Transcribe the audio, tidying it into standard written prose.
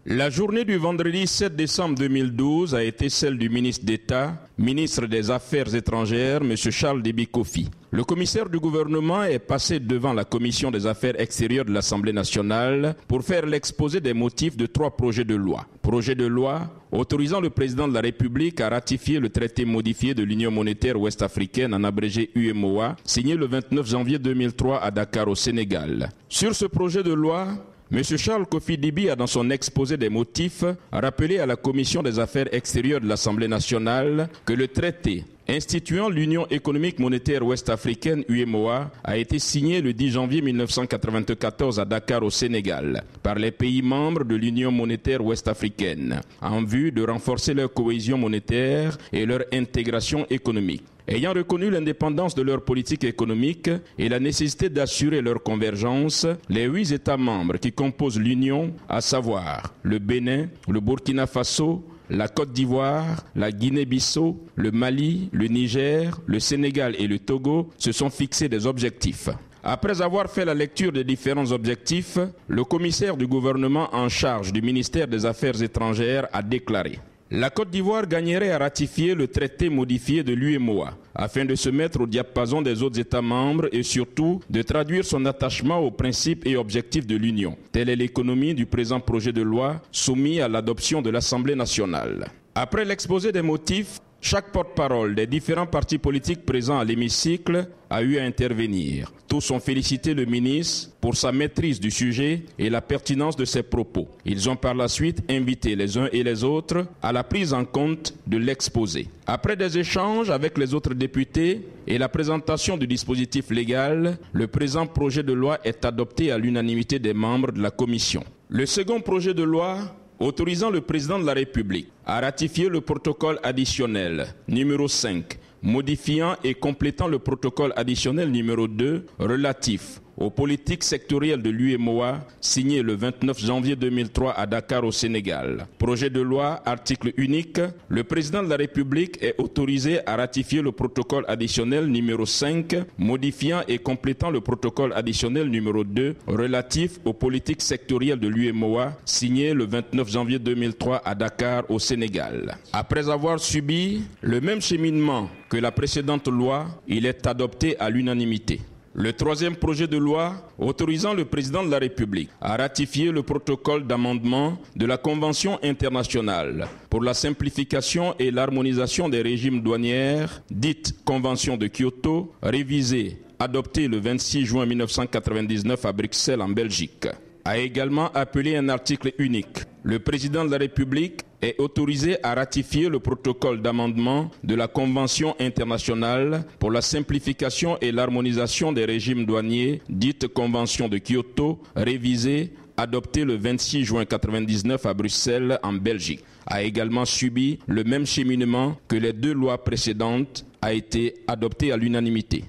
La journée du vendredi 7 décembre 2012 a été celle du ministre d'État, ministre des Affaires étrangères, M. Charles Déby Kofi. Le commissaire du gouvernement est passé devant la commission des affaires extérieures de l'Assemblée nationale pour faire l'exposé des motifs de 3 projets de loi. Projet de loi autorisant le président de la République à ratifier le traité modifié de l'Union monétaire ouest-africaine, en abrégé UMOA, signé le 29 janvier 2003 à Dakar au Sénégal. Sur ce projet de loi, M. Charles Kofi Déby a dans son exposé des motifs rappelé à la commission des affaires extérieures de l'Assemblée nationale que le traité instituant l'Union économique monétaire ouest-africaine UMOA a été signé le 10 janvier 1994 à Dakar au Sénégal par les pays membres de l'Union monétaire ouest-africaine en vue de renforcer leur cohésion monétaire et leur intégration économique. Ayant reconnu l'indépendance de leur politique économique et la nécessité d'assurer leur convergence, les 8 États membres qui composent l'Union, à savoir le Bénin, le Burkina Faso, la Côte d'Ivoire, la Guinée-Bissau, le Mali, le Niger, le Sénégal et le Togo se sont fixés des objectifs. Après avoir fait la lecture des différents objectifs, le commissaire du gouvernement en charge du ministère des Affaires étrangères a déclaré: la Côte d'Ivoire gagnerait à ratifier le traité modifié de l'UMOA afin de se mettre au diapason des autres États membres et surtout de traduire son attachement aux principes et objectifs de l'Union. Telle est l'économie du présent projet de loi soumis à l'adoption de l'Assemblée nationale. Après l'exposé des motifs, chaque porte-parole des différents partis politiques présents à l'hémicycle a eu à intervenir. Tous ont félicité le ministre pour sa maîtrise du sujet et la pertinence de ses propos. Ils ont par la suite invité les uns et les autres à la prise en compte de l'exposé. Après des échanges avec les autres députés et la présentation du dispositif légal, le présent projet de loi est adopté à l'unanimité des membres de la commission. Le second projet de loi autorisant le président de la République à ratifier le protocole additionnel numéro 5, modifiant et complétant le protocole additionnel numéro 2 relatif aux politiques sectorielles de l'UMOA, signé le 29 janvier 2003 à Dakar au Sénégal. Projet de loi, article unique, le président de la République est autorisé à ratifier le protocole additionnel numéro 5, modifiant et complétant le protocole additionnel numéro 2 relatif aux politiques sectorielles de l'UMOA, signé le 29 janvier 2003 à Dakar au Sénégal. Après avoir subi le même cheminement que la précédente loi, il est adopté à l'unanimité. Le troisième projet de loi autorisant le président de la République à ratifier le protocole d'amendement de la Convention internationale pour la simplification et l'harmonisation des régimes douaniers, dite Convention de Kyoto, révisée, adoptée le 26 juin 1999 à Bruxelles en Belgique, a également appelé un article unique. Le président de la République est autorisé à ratifier le protocole d'amendement de la Convention internationale pour la simplification et l'harmonisation des régimes douaniers, dite Convention de Kyoto, révisée, adoptée le 26 juin 1999 à Bruxelles en Belgique. A également subi le même cheminement que les 2 lois précédentes, a été adoptée à l'unanimité.